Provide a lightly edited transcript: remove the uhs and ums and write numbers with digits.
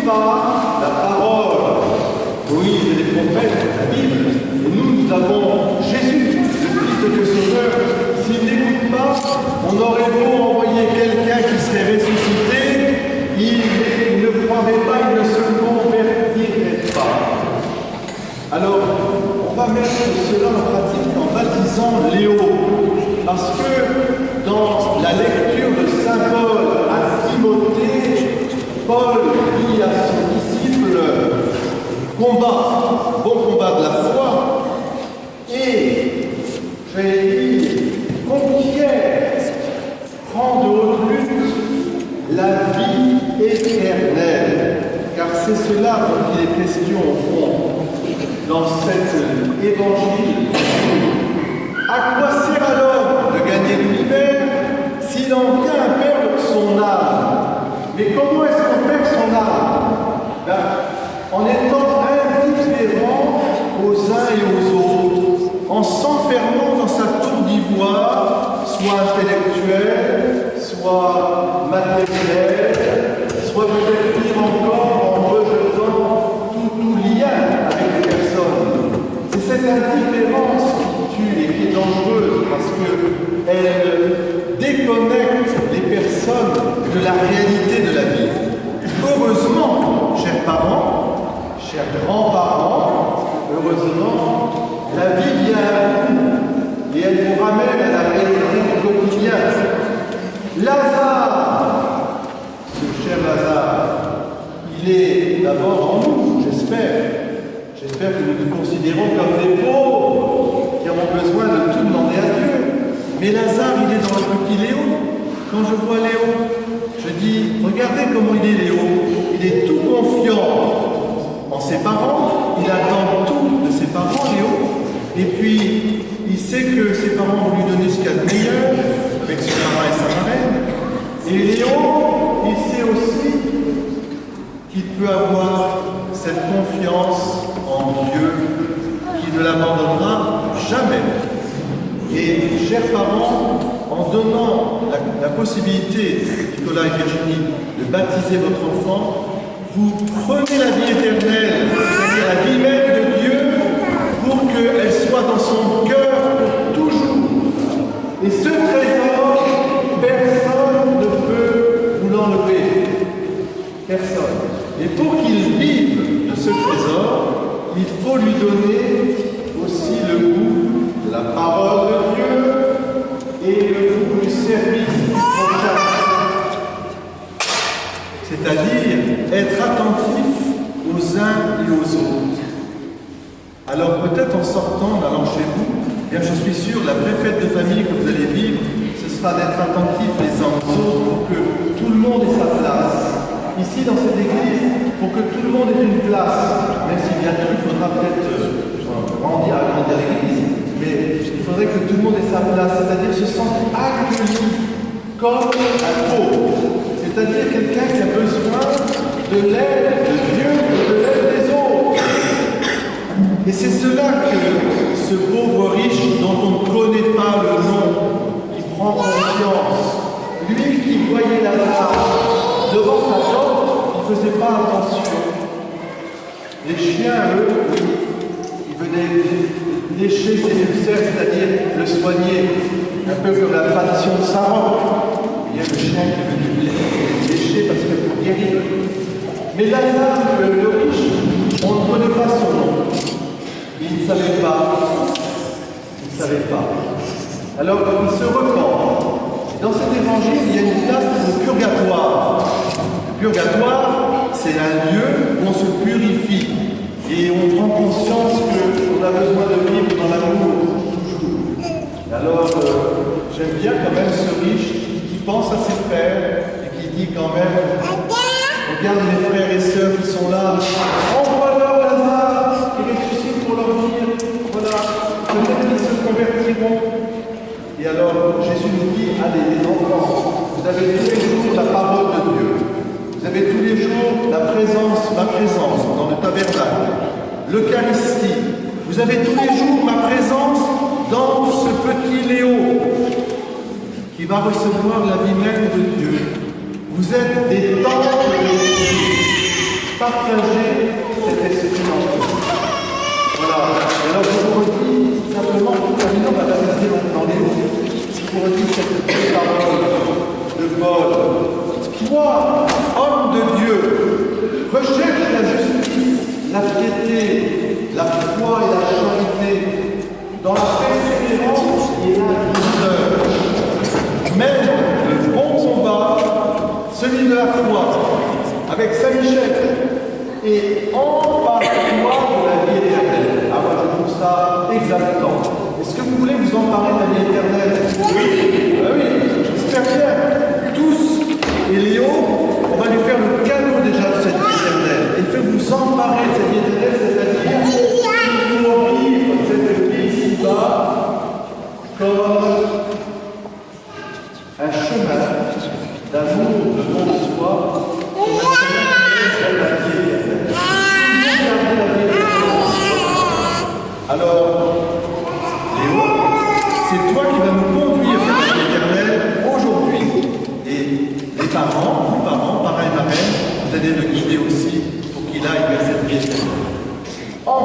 pas la parole, Moïse et les prophètes, la Bible, et nous avons Jésus, le Christ de Dieu Sauveur. S'ils n'écoutent pas, on aurait beau envoyer quelqu'un qui serait ressuscité, il ne croirait pas, il ne se convertirait pas. Alors, on va mettre cela en pratique en baptisant Léo, parce que dans la lecture de Saint Paul à Timothée, Paul dit à son disciple combat, bon combat de la foi, et je vais dire conquiert, prend de haute lutte la vie éternelle, car c'est cela dont il est question au fond dans cet évangile. À quoi sert alors de gagner l'univers s'il en vient à perdre son âme? Mais comment est-ce qu'on perd son âme? En étant indifférent aux uns et aux autres, en s'enfermant dans sa tour d'ivoire, soit intellectuelle, soit matérielle, soit peut-être pire encore en rejetant tout lien avec les personnes. C'est cette indifférence qui tue et qui est dangereuse parce qu'elle déconnecte les personnes de la réalité de la vie. Heureusement, chers parents, chers grands-parents, heureusement, la vie vient à vous et elle vous ramène à la réalité du quotidien. Lazare, ce cher Lazare, il est d'abord en nous, j'espère. J'espère que nous nous considérons comme des pauvres qui avons besoin de tout demander à Dieu. Mais Lazare, il est dans le petit Léo. Quand je vois Léo, je dis, regardez comment il est Léo. Il est tout confiant en ses parents. Il attend tout de ses parents, Léo. Et puis, il sait que ses parents vont lui donner ce qu'il y a de meilleur, avec son parrain et sa marraine. Et Léo, il sait aussi qu'il peut avoir cette confiance en Dieu qui ne l'abandonnera jamais. Et chers parents, en donnant la possibilité, Nicolas et Virginie, de baptiser votre enfant, vous prenez la vie éternelle, c'est-à-dire la vie même de Dieu, pour qu'elle soit dans son cœur pour toujours. Et ce trésor, personne ne peut vous l'enlever. Personne. Et pour qu'il vive de ce trésor, il faut lui donner aussi le goût de la parole de Dieu et le goût du service du prochain. C'est-à-dire être attentif aux uns et aux autres. Alors peut-être en sortant, en allant chez vous, bien je suis sûr, la vraie fête de famille que vous allez vivre, ce sera d'être attentifs les uns aux autres pour que tout le monde ait sa place. Ici, dans cette église, pour que tout le monde ait une place, même si bientôt il faudra peut-être agrandir l'église, mais il faudrait que tout le monde ait sa place, c'est-à-dire se sentir accueilli comme un pauvre, c'est-à-dire quelqu'un qui a besoin de l'aide de Dieu et de l'aide des autres. Et c'est cela que ce pauvre riche dont on ne connaît pas le nom, qui prend conscience, lui qui voyait Lazare devant sa porte, il ne faisait pas attention. Les chiens, eux, ils venaient lécher ses ulcères, c'est-à-dire le soigner, un peu comme la tradition de Saint-Roch. Il y a le chien qui venait lécher parce que pour guérir. Mais Lazare, le riche, on ne connaît pas son nom. Il ne savait pas. Il ne savait pas. Alors, il se repent. Dans cet évangile, il y a une place pour le purgatoire. Le purgatoire, c'est un lieu où on se purifie et on prend conscience qu'on a besoin de vivre dans l'amour toujours. Alors, j'aime bien quand même ce riche qui pense à ses frères et qui dit quand même, regarde mes frères et sœurs qui sont là, envoie-leur Lazare, qui ressuscite pour leur dire, voilà, peut-être qu'ils se convertiront. Et alors, Jésus nous dit, allez les enfants, vous avez tous les jours la parole de Dieu. Vous avez tous les jours la présence, ma présence dans le tabernacle, l'Eucharistie. Vous avez tous les jours ma présence dans ce petit Léo qui va recevoir la vie même de Dieu. Vous êtes des temples de Dieu. Partagez cet esprit en vous. Voilà. Et alors je vous redis simplement, pour terminer, on va baptiser maintenant Léo. Je vous redis cette belle parole de Paul. Toi, homme de Dieu, recherche la justice, la piété, la foi et la charité, dans la persévérance et la douceur. Mène le bon combat, celui de la foi, avec Saint-Michel, et empare-toi de la vie éternelle. Ah, moi, je trouve ça exaltant. Est-ce que vous voulez vous emparer de la vie éternelle? Oui. Ah oui, j'espère bien. Tous. Et Léo, on va lui faire le cadeau déjà de cette vie éternelle. Il faut vous emparer de cette vie éternelle, c'est-à-dire qu'il faut vivre cette vie ici-bas comme un chemin d'amour, de don de soi, comme un chemin de la vie éternelle. Alors, Léo, c'est toi qui vas nous conduire vers la vie éternelle aujourd'hui. Et les parents, parrains et marraines, vous allez le guider aussi pour qu'il aille vers cette vie éternelle. En